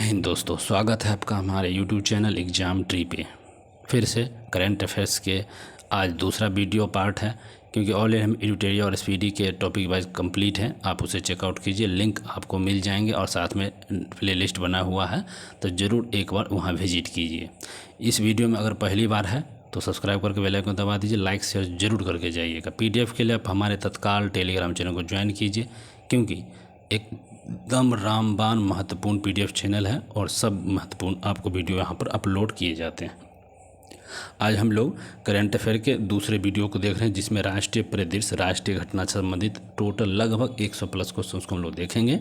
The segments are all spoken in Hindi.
हिंद दोस्तों, स्वागत है आपका हमारे YouTube चैनल एग्ज़ाम ट्री पे। फिर से करंट अफेयर्स के आज दूसरा वीडियो पार्ट है, क्योंकि ऑलरेडी हम एडिटोरियल और एसपीडी के टॉपिक वाइज कंप्लीट हैं। आप उसे चेकआउट कीजिए, लिंक आपको मिल जाएंगे और साथ में प्लेलिस्ट बना हुआ है, तो ज़रूर एक बार वहाँ विजिट कीजिए। इस वीडियो में अगर पहली बार है तो सब्सक्राइब करके बेल आइकन दबा दीजिए, लाइक शेयर जरूर करके जाइएगा। PDF के लिए आप हमारे तत्काल टेलीग्राम चैनल को ज्वाइन कीजिए, क्योंकि एकदम रामबान महत्वपूर्ण PDF चैनल है और सब महत्वपूर्ण आपको वीडियो यहाँ पर अपलोड किए जाते हैं। आज हम लोग करंट अफेयर के दूसरे वीडियो को देख रहे हैं, जिसमें राष्ट्रीय परिदृश्य, राष्ट्रीय घटना से संबंधित टोटल लगभग 100 प्लस क्वेश्चन को हम लोग देखेंगे।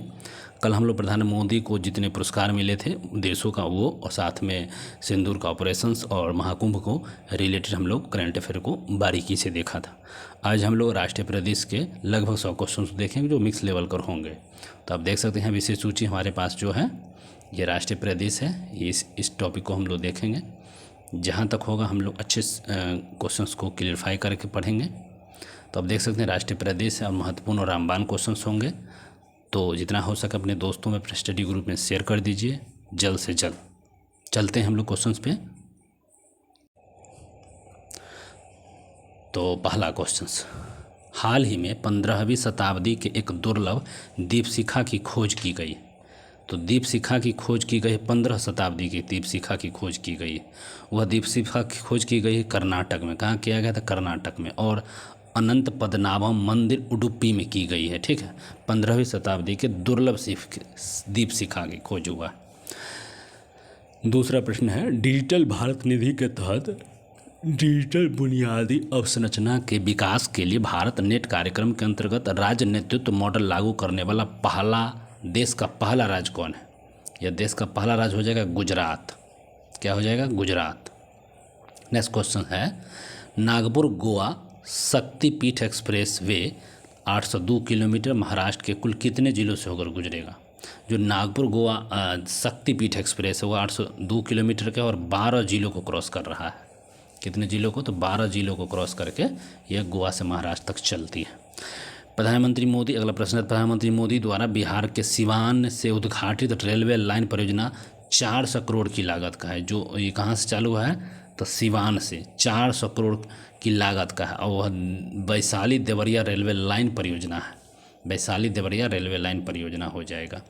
कल हम लोग प्रधानमंत्री मोदी को जितने पुरस्कार मिले थे देशों का, वो और साथ में सिंदूर का ऑपरेशंस और महाकुंभ को रिलेटेड हम लोग करंट अफेयर को बारीकी से देखा था। आज हम लोग राष्ट्रीय परिदृश्य के लगभग 100 क्वेश्चन देखेंगे, जो मिक्स लेवल कर होंगे। तो आप देख सकते हैं विशेष सूची हमारे पास जो है ये राष्ट्रीय परिदृश्य है। इस टॉपिक को हम लोग देखेंगे, जहाँ तक होगा हम लोग अच्छे क्वेश्चंस को क्लियरफाई करके पढ़ेंगे। तो आप देख सकते हैं राष्ट्रीय परिदृश्य और महत्वपूर्ण और रामबान क्वेश्चंस होंगे, तो जितना हो सके अपने दोस्तों में स्टडी ग्रुप में शेयर कर दीजिए जल्द से जल्द। चलते हैं हम लोग क्वेश्चंस पे। तो पहला क्वेश्चंस, हाल ही में 15वीं शताब्दी के एक दुर्लभ दीपशिखा की खोज की गई। तो दीपशिखा की खोज की गई, 15 शताब्दी की दीपशिखा की खोज की गई। वह दीपशिखा की खोज की गई कर्नाटक में। कहाँ किया गया था? कर्नाटक में। और अनंत पद्मनाभम मंदिर उडुपी में की गई है। ठीक है, 15वीं शताब्दी के दुर्लभ दीपशिखा की खोज हुआ। दूसरा प्रश्न है, डिजिटल भारत निधि के तहत डिजिटल बुनियादी अवसंरचना के विकास के लिए भारत नेट कार्यक्रम के अंतर्गत राज्य नेतृत्व मॉडल लागू करने वाला देश का पहला राज्य कौन है? यह देश का पहला राज्य हो जाएगा गुजरात। क्या हो जाएगा? गुजरात। नेक्स्ट क्वेश्चन है, नागपुर गोवा शक्तिपीठ एक्सप्रेस वे 802 किलोमीटर महाराष्ट्र के कुल कितने जिलों से होकर गुजरेगा? जो नागपुर गोवा शक्तिपीठ एक्सप्रेस है वो 802 किलोमीटर का और 12 जिलों को क्रॉस कर रहा है। कितने जिलों को? तो 12 जिलों को क्रॉस करके यह गोवा से महाराष्ट्र तक चलती है। प्रधानमंत्री मोदी, अगला प्रश्न है, प्रधानमंत्री मोदी द्वारा बिहार के सिवान से उद्घाटित रेलवे लाइन परियोजना 400 करोड़ की लागत का है। जो ये कहाँ से चालू है? तो सिवान से 400 करोड़ की लागत का है, और वह वैशाली देवरिया रेलवे लाइन परियोजना है। वैशाली देवरिया रेलवे लाइन परियोजना हो जाएगा।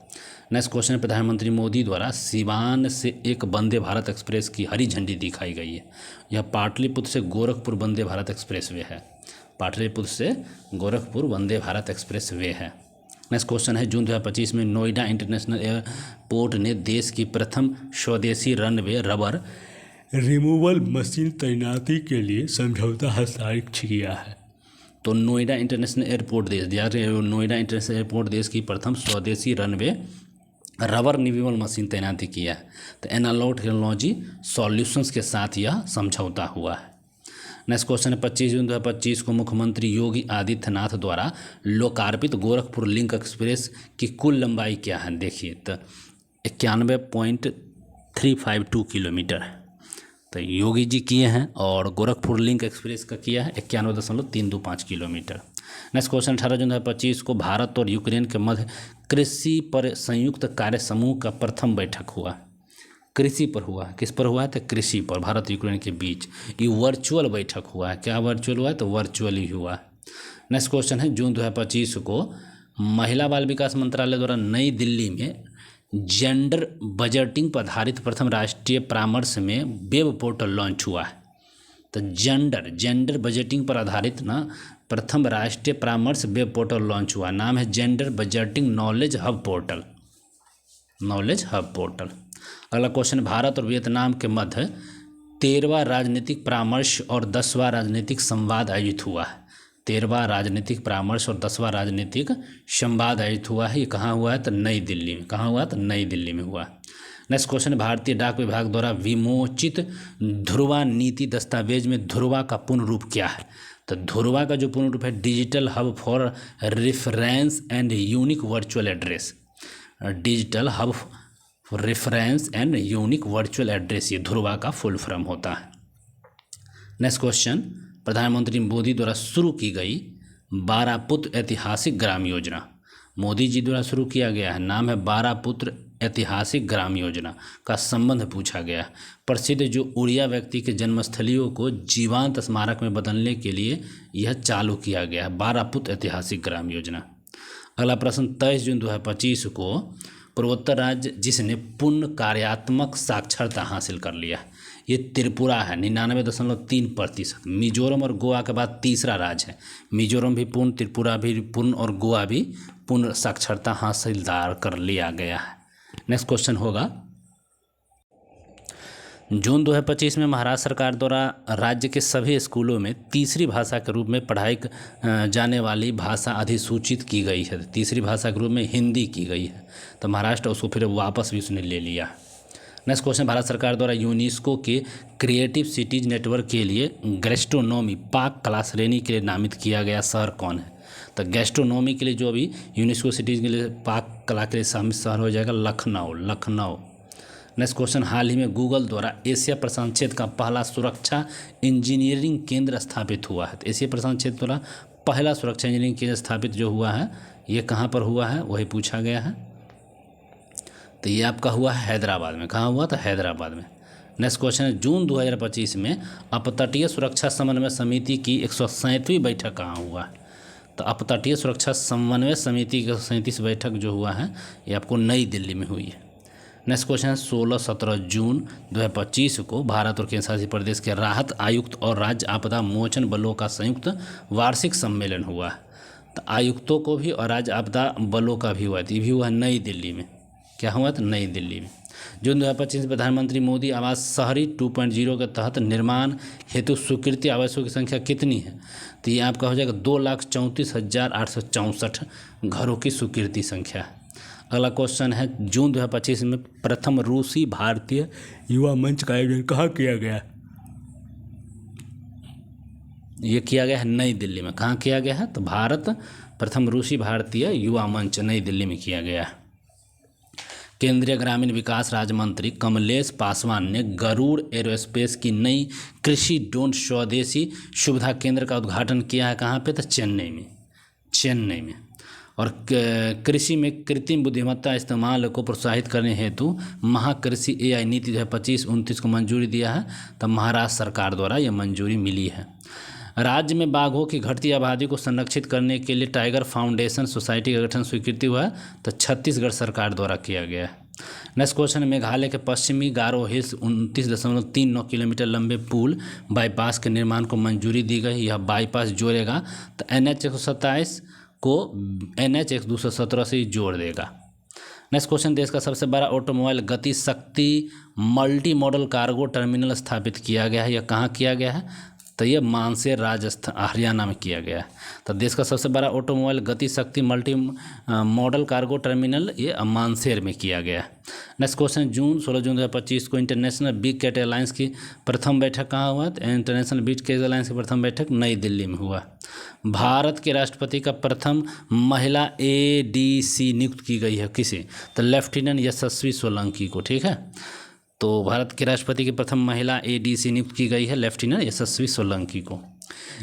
नेक्स्ट क्वेश्चन, प्रधानमंत्री मोदी द्वारा सिवान से एक वंदे भारत एक्सप्रेस की हरी झंडी दिखाई गई है। यह पाटलिपुत्र से गोरखपुर वंदे भारत एक्सप्रेस वे है। पाटलिपुत्र से गोरखपुर वंदे भारत एक्सप्रेस वे है। नेक्स्ट क्वेश्चन है, जून 2025 में नोएडा इंटरनेशनल एयरपोर्ट ने देश की प्रथम स्वदेशी रनवे रबर रिमूवल मशीन तैनाती के लिए समझौता हस्ताक्षर किया है। तो Noida international airport Noida international airport देश की प्रथम स्वदेशी रनवे रबर रिमूवल मशीन तैनाती किया है। तो एनालॉग टेक्नोलॉजी सॉल्यूशंस के साथ यह समझौता हुआ है। नेक्स्ट क्वेश्चन है, 25 जून 2025 को मुख्यमंत्री योगी आदित्यनाथ द्वारा लोकार्पित गोरखपुर लिंक एक्सप्रेस की कुल लंबाई क्या है? देखिए, तो 91.352 किलोमीटर है। तो योगी जी किए हैं, और गोरखपुर लिंक एक्सप्रेस का किया है 91.325 किलोमीटर। नेक्स्ट क्वेश्चन, 18 जून 2025 को भारत और यूक्रेन के मध्य कृषि पर संयुक्त कार्य समूह का प्रथम बैठक हुआ। कृषि पर हुआ। किस पर हुआ है? तो कृषि पर, भारत यूक्रेन के बीच। ये वर्चुअल बैठक हुआ है। क्या वर्चुअल हुआ है? तो वर्चुअल ही हुआ है। नेक्स्ट क्वेश्चन है, जून 2025 को महिला बाल विकास मंत्रालय द्वारा नई दिल्ली में जेंडर बजटिंग पर आधारित प्रथम राष्ट्रीय परामर्श में वेब पोर्टल लॉन्च हुआ है। तो जेंडर बजटिंग पर आधारित प्रथम राष्ट्रीय परामर्श वेब पोर्टल लॉन्च हुआ। नाम है gender budgeting knowledge hub portal. अगला क्वेश्चन, भारत और वियतनाम के मध्य 13वां राजनीतिक परामर्श और 10वां राजनीतिक संवाद आयोजित हुआ है। 13वां राजनीतिक परामर्श और 10वां राजनीतिक संवाद आयोजित हुआ है। ये कहाँ हुआ है? तो नई दिल्ली में। कहाँ हुआ? तो नई दिल्ली में हुआ। नेक्स्ट क्वेश्चन, भारतीय डाक विभाग द्वारा विमोचित ध्रुवा नीति दस्तावेज में ध्रुवा का पूर्ण रूप क्या है? तो ध्रुवा का जो पूर्ण रूप है, digital hub for reference and unique virtual address. Digital hub reference and unique virtual address, ये ध्रुवा का फुल फॉर्म होता है। नेक्स्ट क्वेश्चन, प्रधानमंत्री मोदी द्वारा शुरू की गई 12 पुत्र ऐतिहासिक ग्राम योजना। मोदी जी द्वारा शुरू किया गया है। नाम है 12 पुत्र ऐतिहासिक ग्राम योजना का संबंध पूछा गया। प्रसिद्ध जो उड़िया व्यक्ति के जन्मस्थलियों को जीवांत स्मारक में बदलने के लिए यह चालू किया गया। 12 पुत ऐतिहासिक ग्राम योजना। अगला प्रश्न, 23 जून 2025 को पूर्वोत्तर राज्य जिसने पूर्ण कार्यात्मक साक्षरता हासिल कर लिया, ये त्रिपुरा है 99.3%। मिजोरम और गोवा के बाद तीसरा राज्य है। मिजोरम भी पूर्ण, त्रिपुरा भी पूर्ण और गोवा भी पूर्ण साक्षरता हासिलदार कर लिया गया है। नेक्स्ट क्वेश्चन होगा, जून 2025 में महाराष्ट्र सरकार द्वारा राज्य के सभी स्कूलों में तीसरी भाषा के रूप में पढ़ाई जाने वाली भाषा अधिसूचित की गई है। तीसरी भाषा के रूप में हिंदी की गई है, तो महाराष्ट्र उसको फिर वापस भी उसने ले लिया। नेक्स्ट क्वेश्चन, भारत सरकार द्वारा यूनेस्को के क्रिएटिव सिटीज नेटवर्क के लिए गैस्ट्रोनॉमी पाक कला श्रेणी के लिए नामित किया गया शहर कौन है? तो गैस्ट्रोनॉमी के लिए जो अभी यूनेस्को सिटीज के लिए पाक कला के लिए शामिल शहर हो जाएगा लखनऊ। नेक्स्ट क्वेश्चन, हाल ही में गूगल द्वारा एशिया प्रशांत क्षेत्र का पहला सुरक्षा इंजीनियरिंग केंद्र स्थापित हुआ है। तो एशिया प्रशांत क्षेत्र द्वारा पहला सुरक्षा इंजीनियरिंग केंद्र स्थापित जो हुआ है, ये कहाँ पर हुआ है वही पूछा गया है। तो ये आपका हुआ है हैदराबाद में। कहाँ हुआ? तो हैदराबाद में। नेक्स्ट क्वेश्चन है, जून 2025 में अपतटीय सुरक्षा समन्वय समिति की 137वीं बैठक कहाँ हुआ है? तो अपतटीय सुरक्षा समन्वय समिति की 37 बैठक जो हुआ है ये आपको नई दिल्ली में हुई है। नेक्स्ट क्वेश्चन है, 16-17 जून 2025 को भारत और केंद्र शासित प्रदेश के राहत आयुक्त और राज्य आपदा मोचन बलों का संयुक्त वार्षिक सम्मेलन हुआ है। तो आयुक्तों को भी और राज्य आपदा बलों का भी हुआ है, ये भी हुआ नई दिल्ली में। क्या हुआ? तो नई दिल्ली में। जून 2025 में प्रधानमंत्री मोदी आवास शहरी 2.0 के तहत निर्माण हेतु स्वीकृति आवासों की संख्या कितनी है? तो ये आपका हो जाएगा 2,34,864 घरों की स्वीकृति संख्या है। अगला क्वेश्चन है, जून 2025 में प्रथम रूसी भारतीय युवा मंच का आयोजन कहाँ किया गया? ये किया गया है नई दिल्ली में। कहाँ किया गया है? तो भारत प्रथम रूसी भारतीय युवा मंच नई दिल्ली में किया गया है। केंद्रीय ग्रामीण विकास राज्य मंत्री कमलेश पासवान ने गरुड़ एरोस्पेस की नई कृषि ड्रोन स्वदेशी सुविधा केंद्र का उद्घाटन किया है। कहाँ पे? तो चेन्नई में। और कृषि में कृत्रिम बुद्धिमत्ता इस्तेमाल को प्रोत्साहित करने हेतु महाकृषि AI नीति 2025-29 को मंजूरी दिया है। तो महाराष्ट्र सरकार द्वारा यह मंजूरी मिली है। राज्य में बाघों की घटती आबादी को संरक्षित करने के लिए टाइगर फाउंडेशन सोसाइटी का गठन स्वीकृति हुआ है। तो छत्तीसगढ़ सरकार द्वारा किया गया है। नेक्स्ट क्वेश्चन, मेघालय के पश्चिमी गारो हिल्स 29.39 किलोमीटर लंबे पुल बाईपास के निर्माण को मंजूरी दी गई। यह बाईपास जोड़ेगा तो NH 127 को NH 217 से जोड़ देगा। नेक्स्ट क्वेश्चन, देश का सबसे बड़ा ऑटोमोबाइल गति शक्ति मल्टी मॉडल कार्गो टर्मिनल स्थापित किया गया है। यह कहाँ किया गया है? तो ये मानसेर राजस्थान हरियाणा में किया गया है। तो देश का सबसे बड़ा ऑटोमोबाइल गति शक्ति मल्टी मॉडल कार्गो टर्मिनल ये मानसेर में किया गया है। नेक्स्ट क्वेश्चन, 16 जून 2025 को इंटरनेशनल बिग कैट एयरलाइंस की प्रथम बैठक कहाँ हुआ? तो इंटरनेशनल बिग कैट एयरलाइंस की प्रथम बैठक नई दिल्ली में हुआ। भारत के राष्ट्रपति का प्रथम महिला ADC नियुक्त की गई है। किसे? तो लेफ्टिनेंट यशस्वी सोलंकी को। ठीक है, तो भारत के राष्ट्रपति की प्रथम महिला ADC नियुक्त की गई है लेफ्टिनेंट यशस्वी सोलंकी को।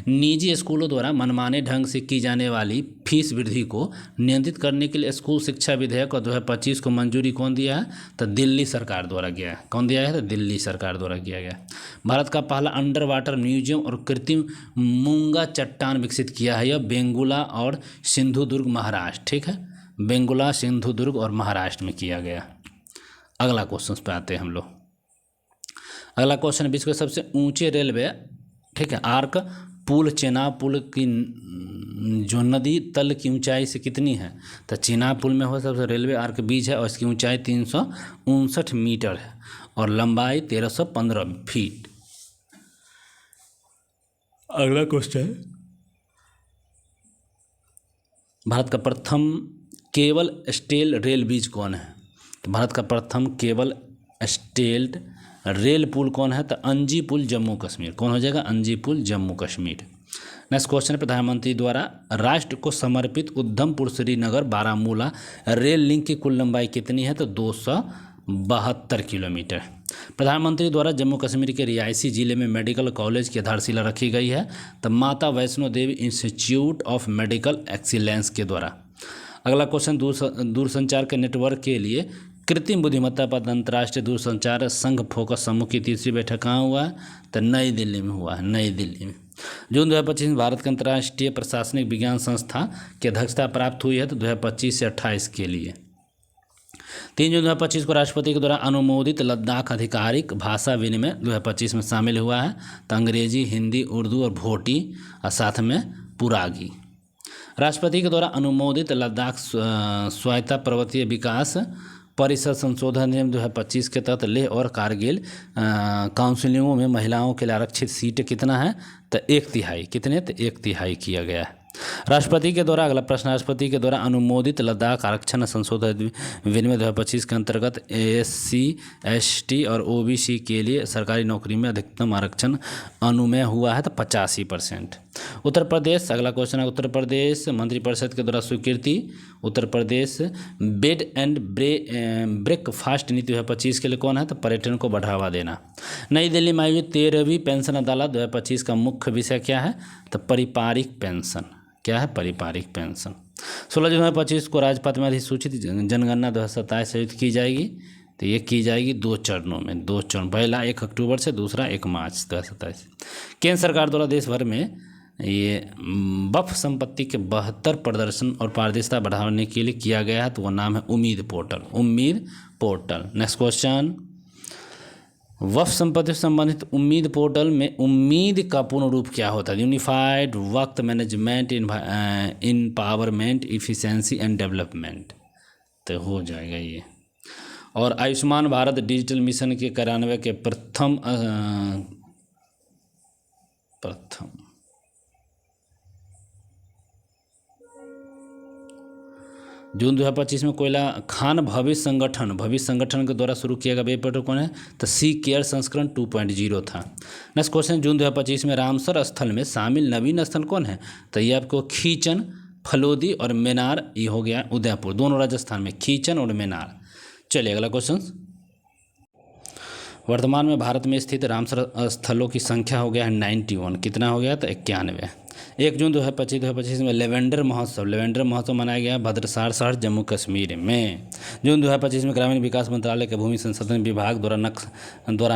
निजी स्कूलों द्वारा मनमाने ढंग से की जाने वाली फीस वृद्धि को नियंत्रित करने के लिए स्कूल शिक्षा विधेयक 2025 को मंजूरी कौन दिया है? तो दिल्ली सरकार द्वारा किया है। कौन दिया है? तो दिल्ली सरकार द्वारा किया गया। भारत का पहला अंडर वाटर म्यूजियम और कृत्रिम मूंगा चट्टान विकसित किया है। यह बेंगुला और सिंधुदुर्ग महाराष्ट्र। ठीक है, बेंगुला सिंधुदुर्ग और महाराष्ट्र में किया गया। अगला क्वेश्चन पे आते हैं हम लोग। अगला क्वेश्चन, विश्व के सबसे ऊंचे रेलवे ठीक है आर्क पुल चेनाब पुल की जो नदी तल की ऊंचाई से कितनी है? तो चेनाब पुल में हो सबसे रेलवे आर्क ब्रिज है और इसकी ऊंचाई 359 मीटर है और लंबाई 1315 फीट। अगला क्वेश्चन, भारत का प्रथम केबल स्टेल रेल ब्रिज कौन है? तो भारत का प्रथम केबल स्टेल्ड रेल पुल कौन है? तो अंजी पुल जम्मू कश्मीर। कौन हो जाएगा? अंजी पुल जम्मू कश्मीर। नेक्स्ट क्वेश्चन, प्रधानमंत्री द्वारा राष्ट्र को समर्पित उधमपुर श्रीनगर बारामूला रेल लिंक की कुल लंबाई कितनी है? तो 272 किलोमीटर। प्रधानमंत्री द्वारा जम्मू कश्मीर के रियासी जिले में मेडिकल कॉलेज की आधारशिला रखी गई है। तो माता Vaishno Devi institute of medical excellence के द्वारा। अगला क्वेश्चन, दूरसंचार के नेटवर्क के लिए कृत्रिम बुद्धिमत्ता पर अंतर्राष्ट्रीय दूरसंचार संघ फोकस समूह की तीसरी बैठक कहाँ हुआ है? तो नई दिल्ली में हुआ है, नई दिल्ली में। जून 2025 में भारत के अंतर्राष्ट्रीय प्रशासनिक विज्ञान संस्था की अध्यक्षता प्राप्त हुई है, तो 2025 से 28 के लिए। 3 जून 2025 को राष्ट्रपति के द्वारा अनुमोदित लद्दाख आधिकारिक भाषा विनिमय 2025 में शामिल हुआ है, तो अंग्रेजी, हिंदी, उर्दू और भोटी और साथ में पुरागी। राष्ट्रपति के द्वारा अनुमोदित लद्दाख स्वायत्त पर्वतीय विकास परिषद संशोधन नियम 2025 के तहत लेह और कारगिल काउंसिलों में महिलाओं के लिए आरक्षित सीट कितना है? तो 1/3। कितने? तो 1/3 किया गया है। राष्ट्रपति के द्वारा, अगला प्रश्न, राष्ट्रपति के द्वारा अनुमोदित लद्दाख आरक्षण संशोधन विनिमय 2025 के अंतर्गत SC, ST और OBC के लिए सरकारी नौकरी में अधिकतम आरक्षण अनुमेय हुआ है, तो 85%। उत्तर प्रदेश, अगला क्वेश्चन है, उत्तर प्रदेश मंत्रिपरिषद के द्वारा स्वीकृति। Uttar Pradesh bed and breakfast नीति 2025 के लिए कौन है? तो पर्यटन को बढ़ावा देना। नई दिल्ली में आयोजित 13वीं पेंशन अदालत 2025 का मुख्य विषय क्या है? तो पारिवारिक पेंशन। क्या है? पारिवारिक पेंशन। 16 जून 2025 को राजपथ में अधिसूचित जनगणना 2027 आयोजित की जाएगी, तो ये की जाएगी 2 चरणों में, 2 चरण, पहला 1 अक्टूबर से, दूसरा 1 मार्च 2027। केंद्र सरकार द्वारा देश भर में ये वक्फ संपत्ति के 72 प्रदर्शन और पारदर्शिता बढ़ाने के लिए किया गया है, तो वो नाम है उम्मीद पोर्टल। उम्मीद पोर्टल। नेक्स्ट क्वेश्चन, वक्फ संपत्ति से संबंधित उम्मीद पोर्टल में उम्मीद का पूर्ण रूप क्या होता है? यूनिफाइड वक्त मैनेजमेंट, इनपावरमेंट, इफिशिएंसी एंड डेवलपमेंट, तो हो जाएगा ये। और आयुष्मान भारत डिजिटल मिशन के कार्यान्वयन के प्रथम जून 2025 में कोयला खान भविष्य संगठन के द्वारा शुरू किया गया वेब पोर्टल कौन है? तो सी केयर संस्करण 2.0 था। नेक्स्ट क्वेश्चन, जून 2025 में रामसर स्थल में शामिल नवीन स्थल कौन है? तो ये आपको खीचन, फलोदी और मेनार, ये हो गया उदयपुर, दोनों राजस्थान में, खीचन और मेनार। चलिए अगला क्वेश्चन, वर्तमान में भारत में स्थित रामसर स्थलों की संख्या हो गया है 91। कितना हो गया? तो 91। 1 जून 2025 में लेवेंडर महोत्सव मनाया गया भद्रसार शहर जम्मू कश्मीर में। जून 2025 में ग्रामीण विकास मंत्रालय के भूमि संसाधन विभाग द्वारा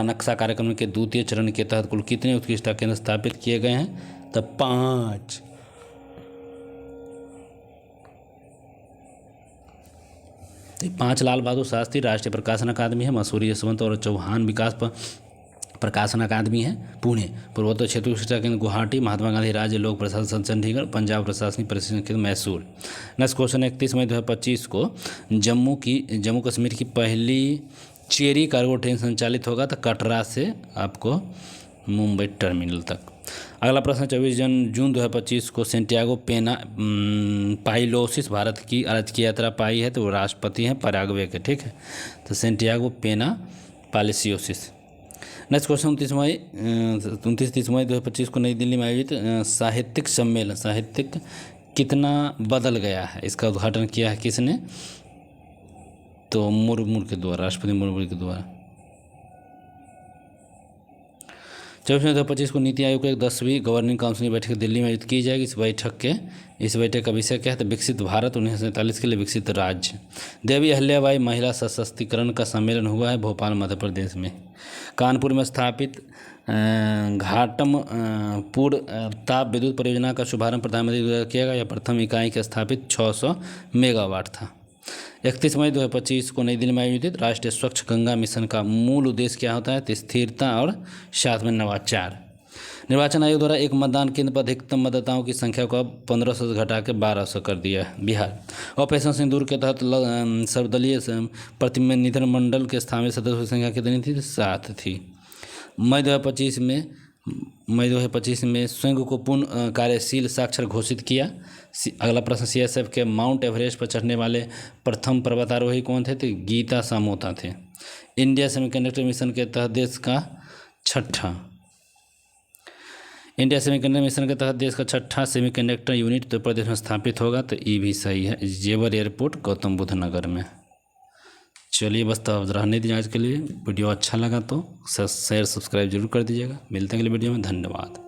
नक्शा कार्यक्रम के द्वितीय चरण के तहत कुल कितने उत्कृष्टता केंद्र स्थापित किए गए हैं? तो 5। तो 5 लाल बहादुर शास्त्री राष्ट्रीय प्रकाशन अकादमी है, मसूरी यशवंत और चौहान विकास प्रकाशन अकादमी है पुणे, पूर्वोत्तर क्षेत्रीय शिक्षा केंद्र गुवाहाटी, महात्मा गांधी राज्य लोक प्रशासन संस्थान चंडीगढ़, पंजाब प्रशासनिक प्रशिक्षण केंद्र मैसूर। नेक्स्ट क्वेश्चन, 31 मई 2025 को जम्मू कश्मीर की पहली चेरी कार्गो ट्रेन संचालित होगा, तो कटरा से आपको मुंबई टर्मिनल तक। अगला प्रश्न, 24 जून 2025 को सेंटियागो पाइलोसिस भारत की राजकीय यात्रा पाई है, तो वो राष्ट्रपति हैं पैराग्वे के। ठीक है, तो सेंटियागो पाइलोसिस। नेक्स्ट क्वेश्चन, 29 मई 2025 को नई दिल्ली में आयोजित साहित्यिक सम्मेलन, साहित्यिक कितना बदल गया है, इसका उद्घाटन किया है किसने? तो मुर्मू के द्वारा, राष्ट्रपति मुर्मू के द्वारा। 24 मई 2025 को नीति आयोग की 10वीं गवर्निंग काउंसिल की बैठक दिल्ली में आयोजित की जाएगी। इस बैठक का विषय क्या है? तो विकसित भारत 1947 के लिए विकसित राज्य। देवी अहिल्याबाई महिला सशक्तिकरण का सम्मेलन हुआ है भोपाल मध्य प्रदेश में। कानपुर में स्थापित घाटमपुर ताप विद्युत परियोजना का शुभारंभ प्रधानमंत्री द्वारा किया गया। यह प्रथम इकाई के स्थापित 600 मेगावाट था। 31 मई 2025 को नई दिल्ली में आयोजित राष्ट्रीय स्वच्छ गंगा मिशन का मूल उद्देश्य क्या होता है? तो स्थिरता और साथ में नवाचार। निर्वाचन आयोग द्वारा एक मतदान केंद्र पर अधिकतम मतदाताओं की संख्या को अब 1500 से घटा के 1200 कर दिया है। बिहार, ऑपरेशन सिंदूर के तहत सर्वदलीय प्रतिनिधित्व मंडल के स्थानीय सदस्यों की संख्या कितनी थी? 7 थी। मई 2025 में संघ को पूर्ण कार्यशील साक्षर घोषित किया। अगला प्रश्न, CSF के माउंट एवरेस्ट पर चढ़ने वाले प्रथम पर्वतारोही कौन थे? तो गीता सामोता थे। इंडिया सेमीकंडक्टर मिशन के तहत देश का छठा सेमीकंडक्टर यूनिट उत्तर प्रदेश में स्थापित होगा, तो ये भी सही है, जेवर एयरपोर्ट गौतम बुद्ध नगर में। चलिए बस तब रहने दीजिए आज के लिए। वीडियो अच्छा लगा तो शेयर सब्सक्राइब जरूर कर दीजिएगा। मिलते हैं अगले वीडियो में, धन्यवाद।